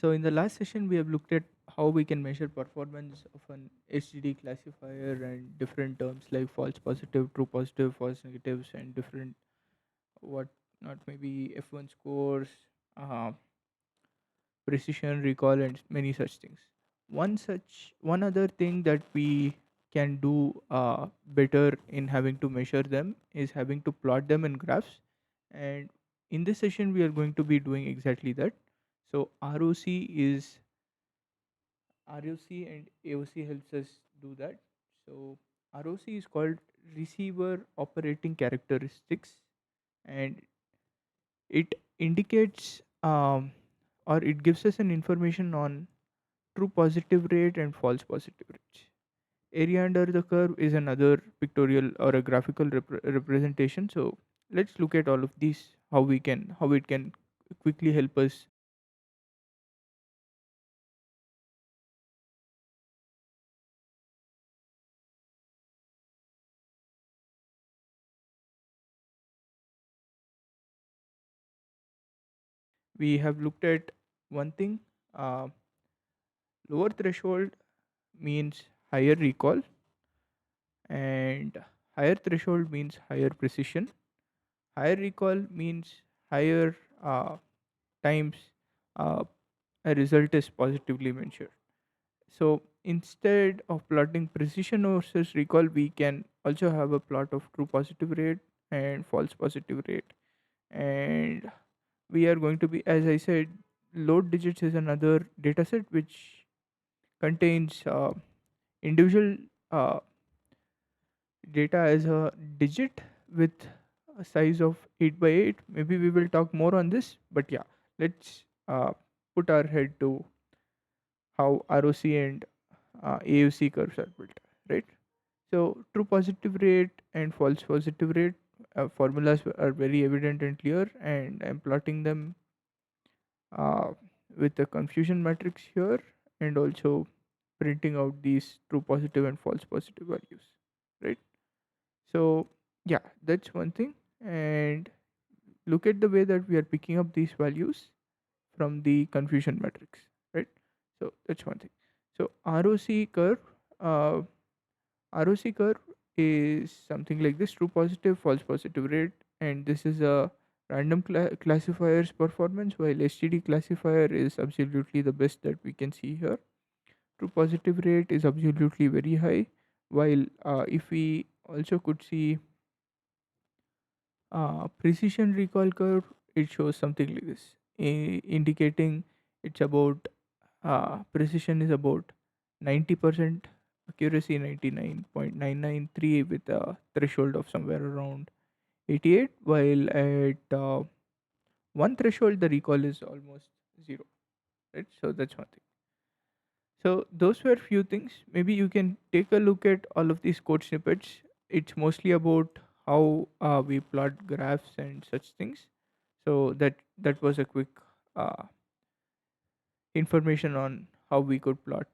So in the last session, we have looked at how we can measure performance of an HDD classifier and different terms like false positive, true positive, false negatives, and different what not maybe F1 scores, uh, precision, recall, and many such things. One other thing that we can do better in having to measure them is having to plot them in graphs. And in this session, we are going to be doing exactly that. So ROC and AOC helps us do that. So ROC is called receiver operating characteristics, and it indicates or it gives us an information on true positive rate and false positive rates. Area under the curve is another pictorial or a graphical representation. So let's look at all of these, how it can quickly help us. We have looked at one thing. uh, Lower threshold means higher recall, and higher threshold means higher precision. Higher recall means higher times uh, a result is positively measured. So instead of plotting precision versus recall, we can also have a plot of true positive rate and false positive rate. And we are going to be, as I said, load digits is another dataset which contains individual uh, data as a digit with a size of 8 by 8. Maybe we will talk more on this, but yeah, let's put our head to how ROC and AUC curves are built, right? So true positive rate and false positive rate formulas are very evident and clear, and I'm plotting them uh, with the confusion matrix here, and also printing out these true positive and false positive values, right? So yeah, that's one thing. And look at the way that we are picking up these values from the confusion matrix, right? So that's one thing. So uh, ROC curve is something like this: true positive, false positive rate, and this is a random classifier's performance, while STD classifier is absolutely the best that we can see here. True positive rate is absolutely very high, while if we also could see precision recall curve, it shows something like this, indicating it's about precision is about 90%, accuracy 99.993 with a threshold of somewhere around 88, while at one threshold the recall is almost zero, right? So that's one thing. So those were few things. Maybe you can take a look at all of these code snippets. It's mostly about how we plot graphs and such things. So that was a quick uh, information on how we could plot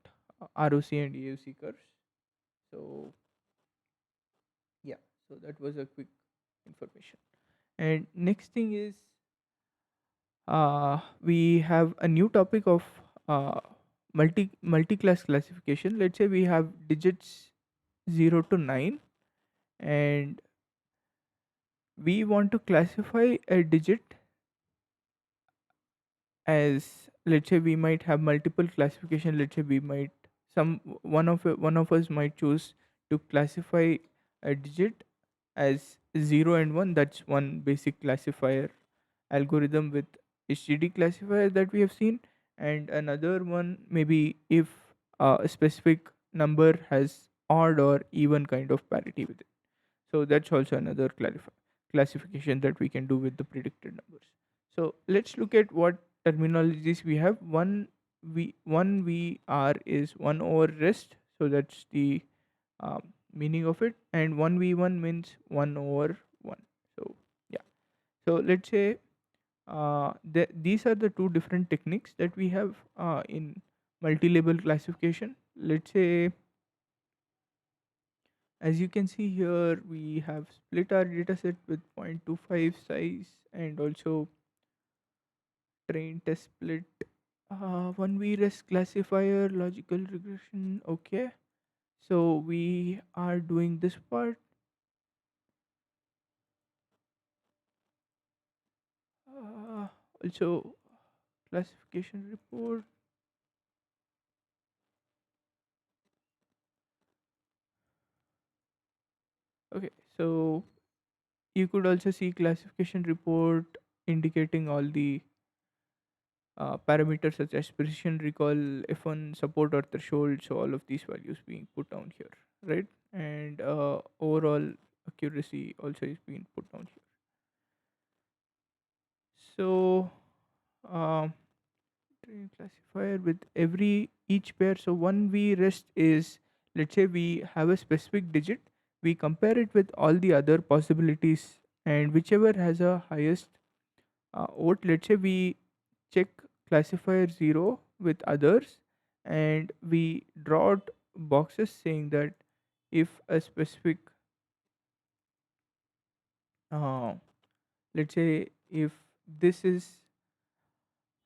ROC and AUC curves. So yeah, so that was a quick information. And next thing is we have a new topic of uh, multi-class classification. Let's say we have digits 0 to 9, and we want to classify a digit as, let's say we might have multiple classification. Let's say we might some one of us might choose to classify a digit as 0 and 1. That's one basic classifier algorithm with HDD classifier that we have seen. And another one, maybe if a specific number has odd or even kind of parity with it. So that's also another classification that we can do with the predicted numbers. So let's look at what terminologies we have. One VR is 1 over rest, so that's the meaning of it, and 1v1 means 1 over 1. So yeah, so let's say these are the two different techniques that we have in multi-label classification. Let's say, as you can see here, we have split our dataset with 0.25 size, and also train test split One V rest classifier, logical regression. Okay. So we are doing this part. Also classification report. Okay. So you could also see classification report indicating all the parameters such as precision, recall, F1 support or threshold. So all of these values being put down here, right? And overall accuracy also is being put down here. So um, train classifier with every each pair. So one we rest is, let's say we have a specific digit, we compare it with all the other possibilities, and whichever has a highest vote, let's say we check classifier 0 with others, and we draw out boxes saying that if a specific uh, let's say if this is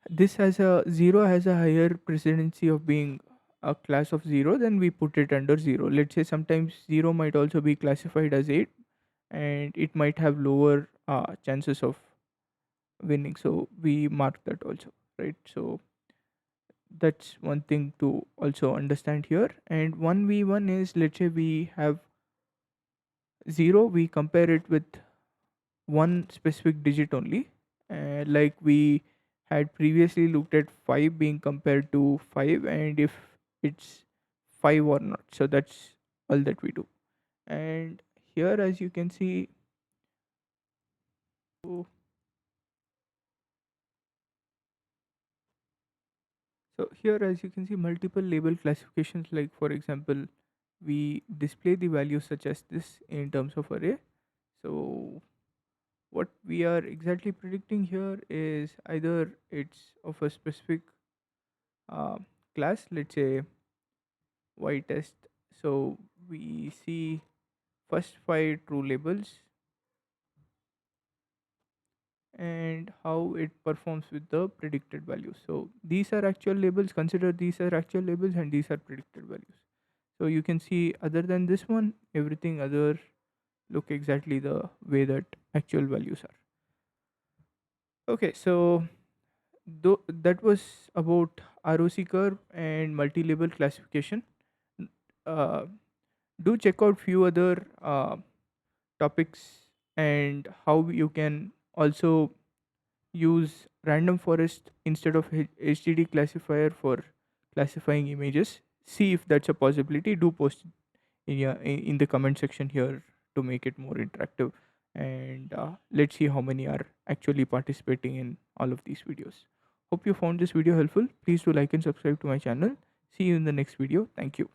this has a 0 has a higher precedency of being a class of 0, then we put it under 0. Let's say sometimes 0 might also be classified as 8, and it might have lower chances of winning, so we mark that also, right? So that's one thing to also understand here. And 1v1 is, let's say we have 0, we compare it with one specific digit only, like we had previously looked at 5 being compared to 5, and if it's 5 or not. So that's all that we do. And here, as you can see, so so here, as you can see, multiple label classifications, like for example, we display the values such as this in terms of array. So what we are exactly predicting here is either it's of a specific uh, class, let's say y test. So we see first 5 true labels and how it performs with the predicted values. So these are actual labels, consider these are actual labels, and these are predicted values. So you can see, other than this one, everything other look exactly the way that actual values are. Okay, so that was about ROC curve and multi-label classification. N- Uh, do check out few other topics, and how you can also use random forest instead of HDD classifier for classifying images. See if that's a possibility. Do post in the comment section here to make it more interactive, and let's see how many are actually participating in all of these videos. Hope you found this video helpful. Please do like and subscribe to my channel. See you in the next video. Thank you.